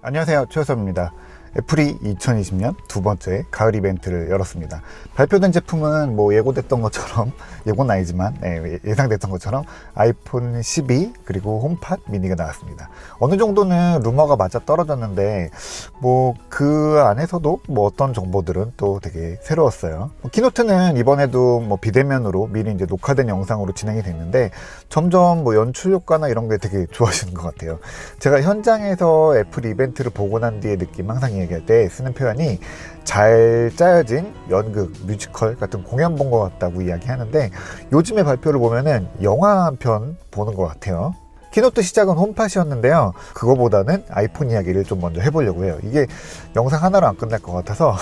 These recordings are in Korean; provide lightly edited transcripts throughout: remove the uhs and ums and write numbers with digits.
안녕하세요, 최효섭입니다. 애플이 2020년 두 번째 가을 이벤트를 열었습니다. 발표된 제품은 뭐 예고됐던 것처럼, 예고는 아니지만 예상됐던 것처럼 아이폰 12 그리고 홈팟 미니가 나왔습니다. 어느 정도는 루머가 맞아 떨어졌는데 뭐 그 안에서도 뭐 어떤 정보들은 또 되게 새로웠어요. 키노트는 이번에도 뭐 비대면으로 미리 이제 녹화된 영상으로 진행이 됐는데 점점 뭐 연출 효과나 이런 게 되게 좋아지는 것 같아요. 제가 현장에서 애플 이벤트를 보고 난 뒤에 느낌 항상 얘기할 때 쓰는 표현이 잘 짜여진 연극, 뮤지컬 같은 공연 본 것 같다고 이야기하는데 요즘의 발표를 보면은 영화 한 편 보는 것 같아요. 키노트 시작은 홈팟이었는데요. 그거보다는 아이폰 이야기를 좀 먼저 해보려고 해요. 이게 영상 하나로 안 끝날 것 같아서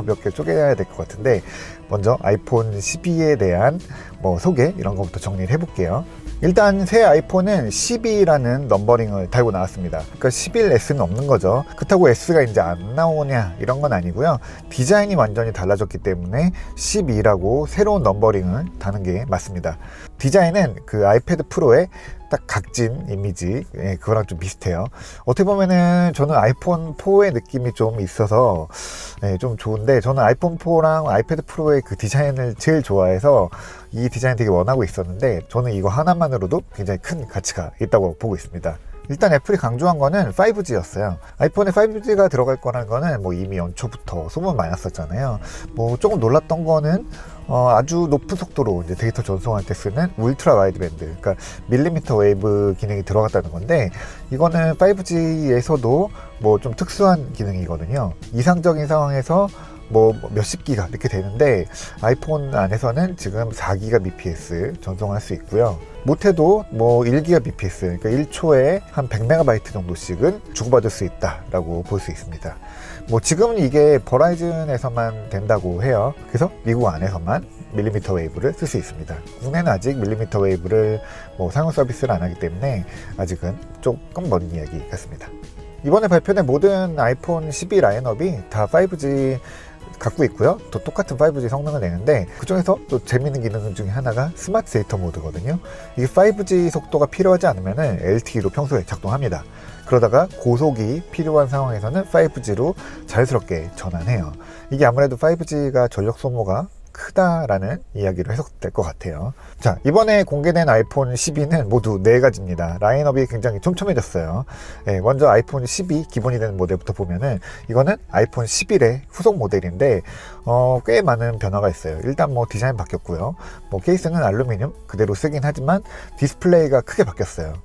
몇 개 쪼개야 될 것 같은데 먼저 아이폰 12에 대한 뭐 소개 이런 것부터 정리를 해볼게요. 일단 새 아이폰은 12라는 넘버링을 달고 나왔습니다. 그러니까 11S는 없는 거죠. 그렇다고 S가 이제 안 나오냐 이런 건 아니고요. 디자인이 완전히 달라졌기 때문에 12라고 새로운 넘버링을 다는 게 맞습니다. 디자인은 그 아이패드 프로의 딱 각진 이미지, 그거랑 좀 비슷해요. 어떻게 보면은 저는 아이폰 4의 느낌이 좀 있어서 좀 좋은데, 저는 아이폰 4랑 아이패드 프로의 그 디자인을 제일 좋아해서 이 디자인 되게 원하고 있었는데, 저는 이거 하나만으로도 굉장히 큰 가치가 있다고 보고 있습니다. 일단 애플이 강조한 거는 5G였어요. 아이폰에 5G가 들어갈 거라는 거는 뭐 이미 연초부터 소문 많았었잖아요. 뭐 조금 놀랐던 거는 아주 높은 속도로 이제 데이터 전송할 때 쓰는 울트라 와이드밴드, 그러니까 밀리미터 웨이브 기능이 들어갔다는 건데, 이거는 5G에서도 뭐 좀 특수한 기능이거든요. 이상적인 상황에서 뭐 몇십 기가 이렇게 되는데 아이폰 안에서는 지금 4GBps 전송할 수 있고요. 못해도 뭐 1GBps, 그러니까 1초에 한 100MB 정도씩은 주고받을 수 있다라고 볼 수 있습니다. 뭐 지금은 이게 버라이즌에서만 된다고 해요. 그래서 미국 안에서만 밀리미터 웨이브를 쓸 수 있습니다. 국내는 아직 밀리미터 웨이브를 뭐 사용 서비스를 안 하기 때문에 아직은 조금 먼 이야기 같습니다. 이번에 발표된 모든 아이폰 12 라인업이 다 5G 갖고 있고요. 또 똑같은 5G 성능을 내는데, 그 중에서 또 재밌는 기능 중에 하나가 스마트 데이터 모드거든요. 이게 5G 속도가 필요하지 않으면 LTE로 평소에 작동합니다. 그러다가 고속이 필요한 상황에서는 5G로 자연스럽게 전환해요. 이게 아무래도 5G가 전력 소모가 크다라는 이야기로 해석될 것 같아요. 자, 이번에 공개된 아이폰 12는 모두 4가지입니다. 라인업이 굉장히 촘촘해졌어요. 먼저 아이폰 12 기본이 되는 모델부터 보면은 이거는 아이폰 11의 후속 모델인데 꽤 많은 변화가 있어요. 일단 뭐 디자인 바뀌었고요. 뭐 케이스는 알루미늄 그대로 쓰긴 하지만 디스플레이가 크게 바뀌었어요.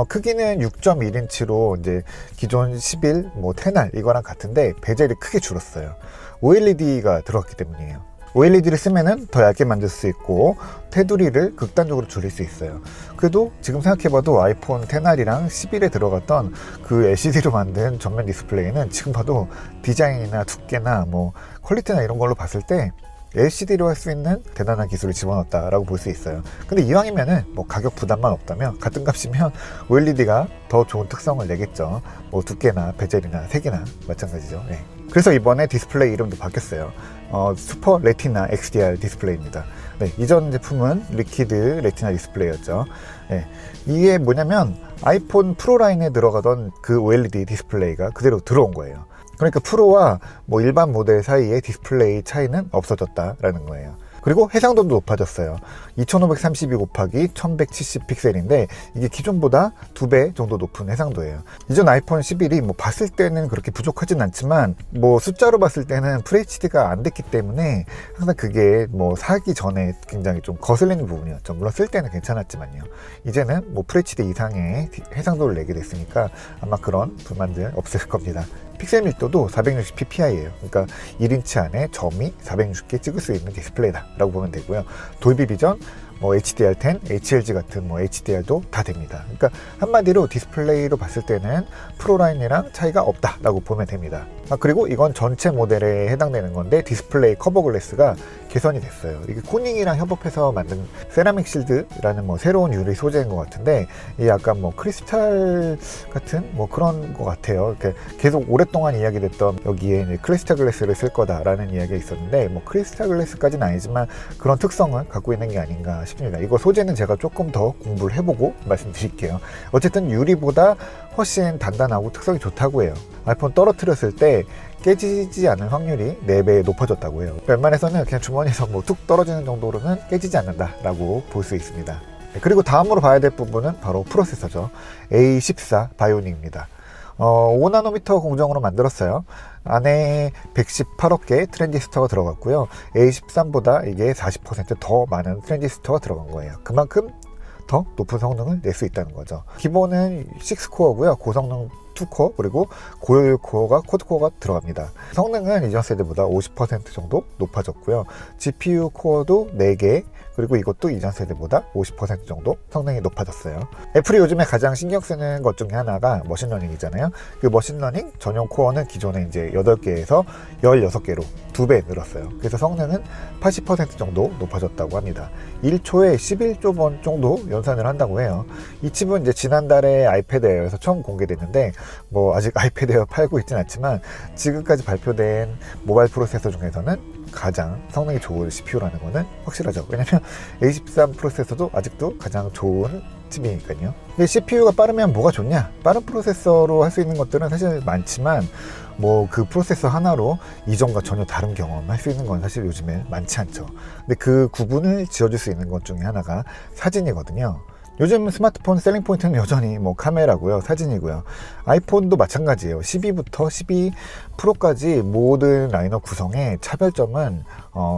크기는 6.1인치로 이제 기존 11, 뭐 10R 이거랑 같은데 베젤이 크게 줄었어요. OLED가 들어갔기 때문이에요. OLED를 쓰면은 더 얇게 만들 수 있고 테두리를 극단적으로 줄일 수 있어요. 그래도 지금 생각해봐도 아이폰 10R이랑 11에 들어갔던 그 LCD로 만든 전면 디스플레이는 지금 봐도 디자인이나 두께나 뭐 퀄리티나 이런 걸로 봤을 때 LCD로 할 수 있는 대단한 기술을 집어넣었다라고 볼 수 있어요. 근데 이왕이면은 뭐 가격 부담만 없다면, 같은 값이면 OLED가 더 좋은 특성을 내겠죠. 뭐 두께나 베젤이나 색이나 마찬가지죠. 그래서 이번에 디스플레이 이름도 바뀌었어요. 슈퍼 레티나 XDR 디스플레이입니다. 이전 제품은 리퀴드 레티나 디스플레이였죠. 이게 뭐냐면 아이폰 프로 라인에 들어가던 그 OLED 디스플레이가 그대로 들어온 거예요. 그러니까 프로와 뭐 일반 모델 사이에 디스플레이 차이는 없어졌다라는 거예요. 그리고 해상도도 높아졌어요. 2532 곱하기 1170 픽셀인데 이게 기존보다 2배 정도 높은 해상도예요. 이전 아이폰 11이 뭐 봤을 때는 그렇게 부족하진 않지만 뭐 숫자로 봤을 때는 FHD가 안 됐기 때문에 항상 그게 뭐 사기 전에 굉장히 좀 거슬리는 부분이었죠. 물론 쓸 때는 괜찮았지만요. 이제는 뭐 FHD 이상의 해상도를 내게 됐으니까 아마 그런 불만들 없을 겁니다. 픽셀 밀도도 460ppi예요. 그러니까 1인치 안에 점이 460개 찍을 수 있는 디스플레이다 라고 보면 되고요. 돌비 비전, 뭐 HDR10, HLG 같은 뭐 HDR도 다 됩니다. 그러니까 한마디로 디스플레이로 봤을 때는 프로라인이랑 차이가 없다라고 보면 됩니다. 그리고 이건 전체 모델에 해당되는 건데 디스플레이 커버 글래스가 개선이 됐어요. 이게 코닝이랑 협업해서 만든 세라믹 실드라는 뭐 새로운 유리 소재인 것 같은데, 이게 약간 뭐 크리스탈 같은 뭐 그런 것 같아요. 이렇게 계속 오랫동안 이야기됐던 여기에 이제 크리스탈 글래스를 쓸 거다라는 이야기가 있었는데, 뭐 크리스탈 글래스까지는 아니지만 그런 특성을 갖고 있는 게 아닌가 싶습니다. 이거 소재는 제가 조금 더 공부를 해보고 말씀드릴게요. 어쨌든 유리보다 훨씬 단단하고 특성이 좋다고 해요. 아이폰 떨어뜨렸을 때 깨지지 않을 확률이 4배 높아졌다고 해요. 웬만해서는 그냥 주머니에서 뭐 툭 떨어지는 정도로는 깨지지 않는다라고 볼 수 있습니다. 그리고 다음으로 봐야 될 부분은 바로 프로세서죠. A14 바이오닉입니다. 5나노미터 공정으로 만들었어요. 안에 118억 개의 트랜지스터가 들어갔고요. A13보다 이게 40% 더 많은 트랜지스터가 들어간 거예요. 그만큼 더 높은 성능을 낼 수 있다는 거죠. 기본은 6코어고요. 고성능 2코어 그리고 고효율 코어가 쿼드코어가 들어갑니다. 성능은 이전 세대보다 50% 정도 높아졌고요. GPU 코어도 4개 그리고 이것도 이전 세대보다 50% 정도 성능이 높아졌어요. 애플이 요즘에 가장 신경 쓰는 것 중에 하나가 머신러닝이잖아요. 그 머신러닝 전용 코어는 기존에 이제 8개에서 16개로 2배 늘었어요. 그래서 성능은 80% 정도 높아졌다고 합니다. 1초에 11조 번 정도 연산을 한다고 해요. 이 칩은 이제 지난달에 아이패드 에어에서 처음 공개됐는데 뭐 아직 아이패드 에어 팔고 있진 않지만 지금까지 발표된 모바일 프로세서 중에서는 가장 성능이 좋은 CPU라는 거는 확실하죠. 왜냐면 A13 프로세서도 아직도 가장 좋은 칩이니까요. 근데 CPU가 빠르면 뭐가 좋냐? 빠른 프로세서로 할 수 있는 것들은 사실 많지만 뭐 그 프로세서 하나로 이전과 전혀 다른 경험 할 수 있는 건 사실 요즘에 많지 않죠. 근데 그 구분을 지어줄 수 있는 것 중에 하나가 사진이거든요. 요즘 스마트폰 셀링 포인트는 여전히 뭐 카메라고요, 사진이고요. 아이폰도 마찬가지예요. 12부터 12 프로까지 모든 라인업 구성의 차별점은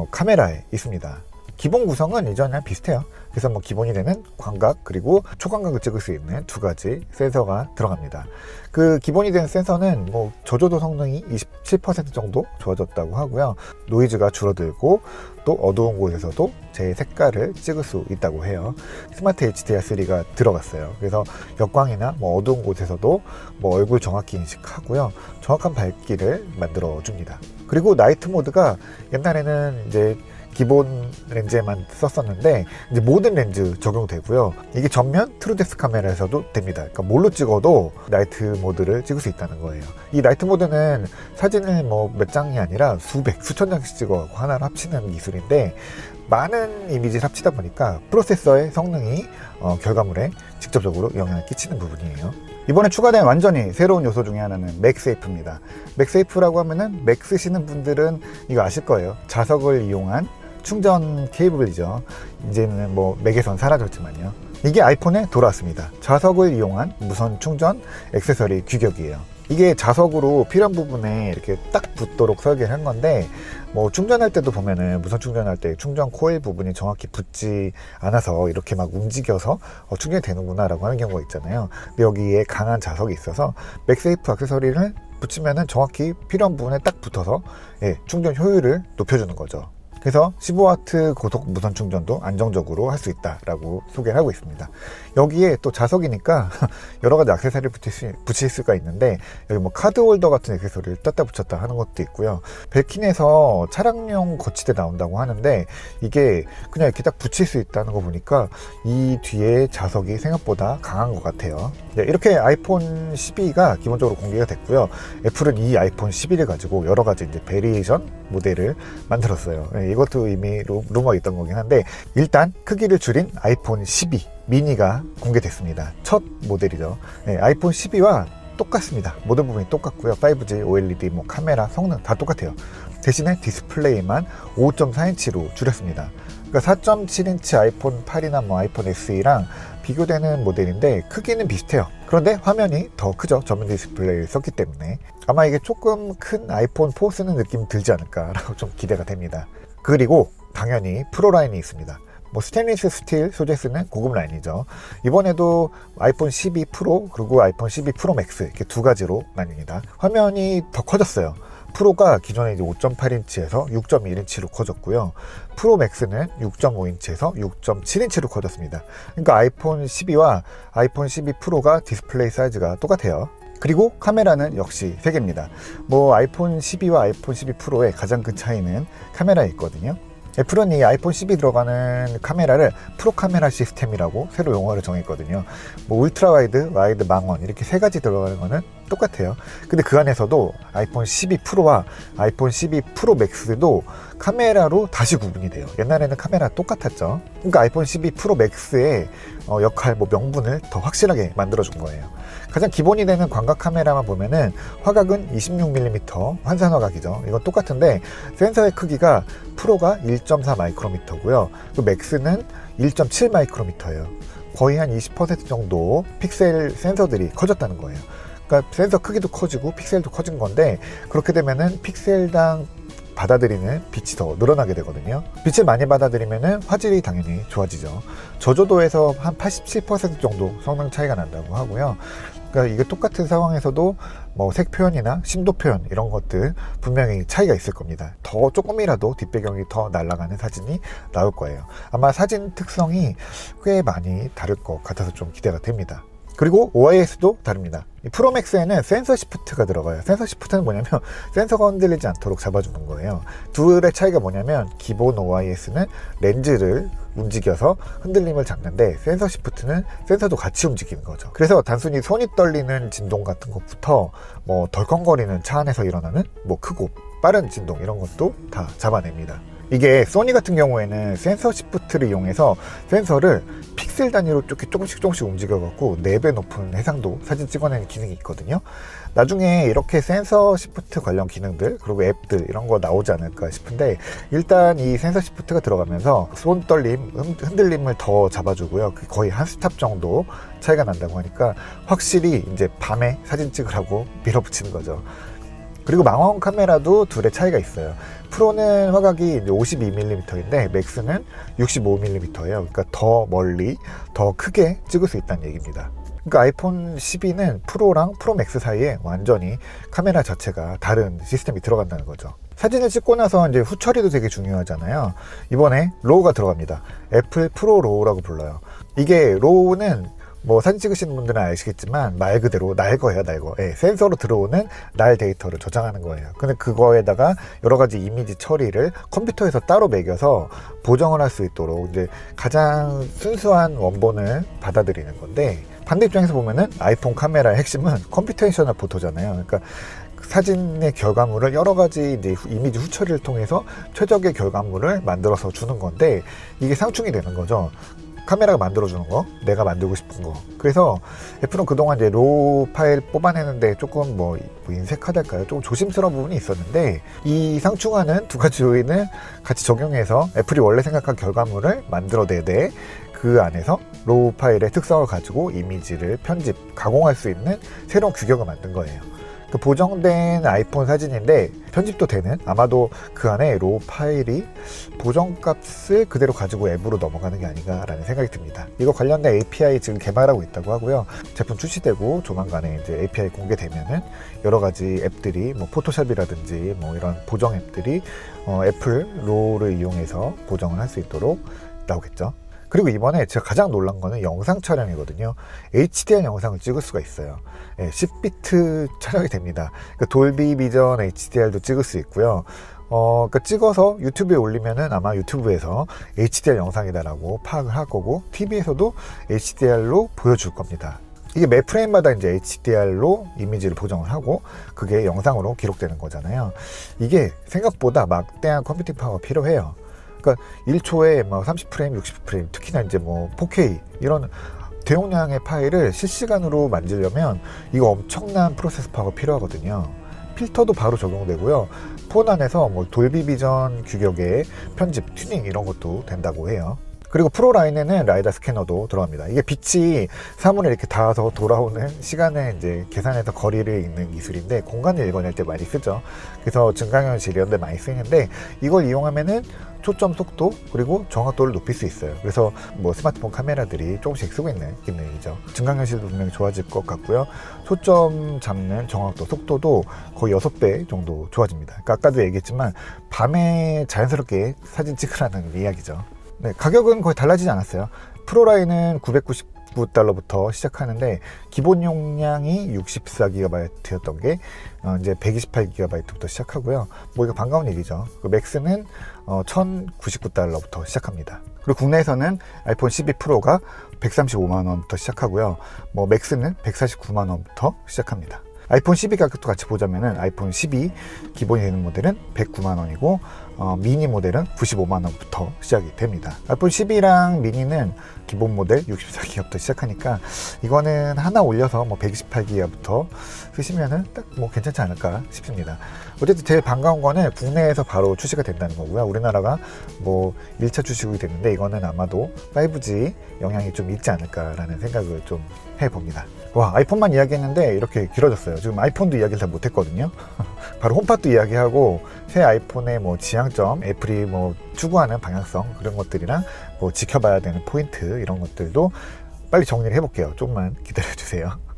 카메라에 있습니다. 기본 구성은 이전이랑 비슷해요. 그래서 뭐 기본이 되는 광각 그리고 초광각을 찍을 수 있는 2가지 센서가 들어갑니다. 그 기본이 되는 센서는 뭐 저조도 성능이 27% 정도 좋아졌다고 하고요. 노이즈가 줄어들고 또 어두운 곳에서도 제 색깔을 찍을 수 있다고 해요. 스마트 HDR3가 들어갔어요. 그래서 역광이나 뭐 어두운 곳에서도 뭐 얼굴 정확히 인식하고요. 정확한 밝기를 만들어 줍니다. 그리고 나이트 모드가 옛날에는 이제 기본 렌즈에만 썼었는데 이제 모든 렌즈 적용되고요. 이게 전면 트루데스 카메라에서도 됩니다. 그러니까 뭘로 찍어도 나이트 모드를 찍을 수 있다는 거예요. 이 나이트 모드는 사진을 뭐 몇 장이 아니라 수백, 수천 장씩 찍어 하나를 합치는 기술인데 많은 이미지를 합치다 보니까 프로세서의 성능이 결과물에 직접적으로 영향을 끼치는 부분이에요. 이번에 추가된 완전히 새로운 요소 중에 하나는 맥세이프입니다. 맥세이프라고 하면은 맥 쓰시는 분들은 이거 아실 거예요. 자석을 이용한 충전 케이블이죠. 이제는 뭐 맥에선 사라졌지만요. 이게 아이폰에 돌아왔습니다. 자석을 이용한 무선 충전 액세서리 규격이에요. 이게 자석으로 필요한 부분에 이렇게 딱 붙도록 설계를 한 건데 뭐 충전할 때도 보면은 무선 충전할 때 충전 코일 부분이 정확히 붙지 않아서 이렇게 막 움직여서 충전이 되는구나 라고 하는 경우가 있잖아요. 근데 여기에 강한 자석이 있어서 맥세이프 액세서리를 붙이면은 정확히 필요한 부분에 딱 붙어서 충전 효율을 높여주는 거죠. 그래서 15W 고속 무선 충전도 안정적으로 할 수 있다라고 소개를 하고 있습니다. 여기에 또 자석이니까 여러 가지 액세서리를 붙일 수가 있는데 여기 뭐 카드 홀더 같은 액세서리를 떴다 붙였다 하는 것도 있고요. 벨킨에서 차량용 거치대 나온다고 하는데 이게 그냥 이렇게 딱 붙일 수 있다는 거 보니까 이 뒤에 자석이 생각보다 강한 것 같아요. 이렇게 아이폰 12가 기본적으로 공개가 됐고요. 애플은 이 아이폰 11을 가지고 여러 가지 이제 베리에이션 모델을 만들었어요. 이것도 이미 루머가 있던 거긴 한데 일단 크기를 줄인 아이폰 12 미니가 공개됐습니다. 첫 모델이죠. 아이폰 12와 똑같습니다. 모든 부분이 똑같고요. 5G, OLED, 뭐 카메라, 성능 다 똑같아요. 대신에 디스플레이만 5.4인치로 줄였습니다. 그러니까 4.7인치 아이폰 8이나 뭐 아이폰 SE랑 비교되는 모델인데 크기는 비슷해요. 그런데 화면이 더 크죠. 전면 디스플레이를 썼기 때문에 아마 이게 조금 큰 아이폰 4 쓰는 느낌 들지 않을까라고 좀 기대가 됩니다. 그리고 당연히 프로 라인이 있습니다. 뭐 스테인리스 스틸 소재 쓰는 고급 라인이죠. 이번에도 아이폰 12 프로 그리고 아이폰 12 프로 맥스 이렇게 2가지로 나뉩니다. 화면이 더 커졌어요. 프로가 기존에 이제 5.8인치에서 6.1인치로 커졌고요. 프로 맥스는 6.5인치에서 6.7인치로 커졌습니다. 그러니까 아이폰 12와 아이폰 12 프로가 디스플레이 사이즈가 똑같아요. 그리고 카메라는 역시 3개입니다. 뭐 아이폰 12와 아이폰 12 프로의 가장 큰 차이는 카메라에 있거든요. 애플은 이 아이폰 12 들어가는 카메라를 프로 카메라 시스템이라고 새로 용어를 정했거든요. 뭐 울트라 와이드, 와이드 망원 이렇게 3가지 들어가는 거는 똑같아요. 근데 그 안에서도 아이폰 12 프로와 아이폰 12 프로 맥스도 카메라로 다시 구분이 돼요. 옛날에는 카메라 똑같았죠. 그러니까 아이폰 12 프로 맥스의 역할, 명분을 더 확실하게 만들어준 거예요. 가장 기본이 되는 광각 카메라만 보면은 화각은 26mm 환산 화각이죠. 이건 똑같은데 센서의 크기가 프로가 1.4 마이크로미터고요. 그 맥스는 1.7 마이크로미터예요. 거의 한 20% 정도 픽셀 센서들이 커졌다는 거예요. 그러니까 센서 크기도 커지고 픽셀도 커진 건데, 그렇게 되면은 픽셀당 받아들이는 빛이 더 늘어나게 되거든요. 빛을 많이 받아들이면은 화질이 당연히 좋아지죠. 저조도에서 한 87% 정도 성능 차이가 난다고 하고요. 그러니까 이게 똑같은 상황에서도 색 표현이나 심도 표현 이런 것들 분명히 차이가 있을 겁니다. 더 조금이라도 뒷배경이 더 날아가는 사진이 나올 거예요. 아마 사진 특성이 꽤 많이 다를 것 같아서 좀 기대가 됩니다. 그리고 OIS도 다릅니다. 이 프로맥스에는 센서 시프트가 들어가요. 센서 시프트는 뭐냐면 센서가 흔들리지 않도록 잡아주는 거예요. 둘의 차이가 뭐냐면 기본 OIS는 렌즈를 움직여서 흔들림을 잡는데, 센서 시프트는 센서도 같이 움직이는 거죠. 그래서 단순히 손이 떨리는 진동 같은 것부터 덜컹거리는 차 안에서 일어나는 크고 빠른 진동 이런 것도 다 잡아냅니다. 이게 소니 같은 경우에는 센서 시프트를 이용해서 센서를 픽셀 단위로 조금씩 움직여갖고 4배 높은 해상도 사진 찍어내는 기능이 있거든요. 나중에 이렇게 센서 시프트 관련 기능들 그리고 앱들 이런 거 나오지 않을까 싶은데, 일단 이 센서 시프트가 들어가면서 손 떨림, 흔들림을 더 잡아주고요. 거의 한 스탑 정도 차이가 난다고 하니까 확실히 이제 밤에 사진 찍으라고 밀어붙이는 거죠. 그리고 망원 카메라도 둘의 차이가 있어요. 프로는 화각이 52mm인데 맥스는 65mm예요. 그러니까 더 멀리, 더 크게 찍을 수 있다는 얘기입니다. 그러니까 아이폰 12는 프로랑 프로 맥스 사이에 완전히 카메라 자체가 다른 시스템이 들어간다는 거죠. 사진을 찍고 나서 이제 후처리도 되게 중요하잖아요. 이번에 로우가 들어갑니다. 애플 프로 로우라고 불러요. 이게 로우는 사진 찍으시는 분들은 아시겠지만 말 그대로 날거예요, 날거. 센서로 들어오는 날 데이터를 저장하는 거예요. 근데 그거에다가 여러 가지 이미지 처리를 컴퓨터에서 따로 매겨서 보정을 할 수 있도록 이제 가장 순수한 원본을 받아들이는 건데, 반대 입장에서 보면은 아이폰 카메라의 핵심은 컴퓨테이셔널 포토잖아요. 그러니까 사진의 결과물을 여러 가지 이제 이미지 후처리를 통해서 최적의 결과물을 만들어서 주는 건데, 이게 상충이 되는 거죠. 카메라가 만들어주는 거, 내가 만들고 싶은 거. 그래서 애플은 그동안 이제 로우 파일 뽑아내는데 조금 인색하달까요? 조금 조심스러운 부분이 있었는데, 이 상충하는 두 가지 요인을 같이 적용해서 애플이 원래 생각한 결과물을 만들어내되 그 안에서 로우 파일의 특성을 가지고 이미지를 편집, 가공할 수 있는 새로운 규격을 만든 거예요. 그 보정된 아이폰 사진인데 편집도 되는, 아마도 그 안에 로우 파일이 보정값을 그대로 가지고 앱으로 넘어가는 게 아닌가라는 생각이 듭니다. 이거 관련된 API 지금 개발하고 있다고 하고요. 제품 출시되고 조만간에 이제 API 공개되면은 여러 가지 앱들이 포토샵이라든지 이런 보정 앱들이 애플 로우를 이용해서 보정을 할 수 있도록 나오겠죠. 그리고 이번에 제가 가장 놀란 거는 영상 촬영이거든요. HDR 영상을 찍을 수가 있어요. 10비트 촬영이 됩니다. 그러니까 돌비 비전 HDR도 찍을 수 있고요. 그러니까 찍어서 유튜브에 올리면은 아마 유튜브에서 HDR 영상이다라고 파악을 할 거고, TV에서도 HDR로 보여줄 겁니다. 이게 매 프레임마다 이제 HDR로 이미지를 보정을 하고 그게 영상으로 기록되는 거잖아요. 이게 생각보다 막대한 컴퓨팅 파워가 필요해요. 그러니까 1초에 30프레임, 60프레임, 특히나 이제 4K 이런 대용량의 파일을 실시간으로 만들려면 이거 엄청난 프로세스 파워가 필요하거든요. 필터도 바로 적용되고요. 폰 안에서 돌비 비전 규격의 편집, 튜닝 이런 것도 된다고 해요. 그리고 프로 라인에는 라이다 스캐너도 들어갑니다. 이게 빛이 사물에 이렇게 닿아서 돌아오는 시간에 이제 계산해서 거리를 읽는 기술인데, 공간을 읽어낼 때 많이 쓰죠. 그래서 증강현실 이런 데 많이 쓰이는데, 이걸 이용하면은 초점 속도 그리고 정확도를 높일 수 있어요. 그래서 스마트폰 카메라들이 조금씩 쓰고 있는 기능이죠. 증강현실도 분명히 좋아질 것 같고요. 초점 잡는 정확도, 속도도 거의 6배 정도 좋아집니다. 그러니까 아까도 얘기했지만 밤에 자연스럽게 사진 찍으라는 이야기죠. 네, 가격은 거의 달라지지 않았어요. 프로라인은 $999부터 시작하는데 기본 용량이 64GB였던 게 이제 128GB부터 시작하고요. 이거 반가운 얘기죠. 맥스는 $1,099부터 시작합니다. 그리고 국내에서는 아이폰 12 프로가 135만원부터 시작하고요. 맥스는 149만원부터 시작합니다. 아이폰 12 가격도 같이 보자면은 아이폰 12 기본이 되는 모델은 109만 원이고 미니 모델은 95만 원부터 시작이 됩니다. 아이폰 12랑 미니는 기본 모델 64기가부터 시작하니까 이거는 하나 올려서 뭐 128기가부터 쓰시면은 딱 뭐 괜찮지 않을까 싶습니다. 어쨌든 제일 반가운 거는 국내에서 바로 출시가 된다는 거고요. 우리나라가 뭐 1차 출시국이 됐는데 이거는 아마도 5G 영향이 좀 있지 않을까라는 생각을 좀 해봅니다. 와, 아이폰만 이야기했는데 이렇게 길어졌어요. 지금 아이폰도 이야기를 다 못했거든요. 바로 홈팟도 이야기하고 새 아이폰의 뭐 지향점, 애플이 뭐 추구하는 방향성 그런 것들이랑 뭐 지켜봐야 되는 포인트 이런 것들도 빨리 정리를 해볼게요. 조금만 기다려주세요.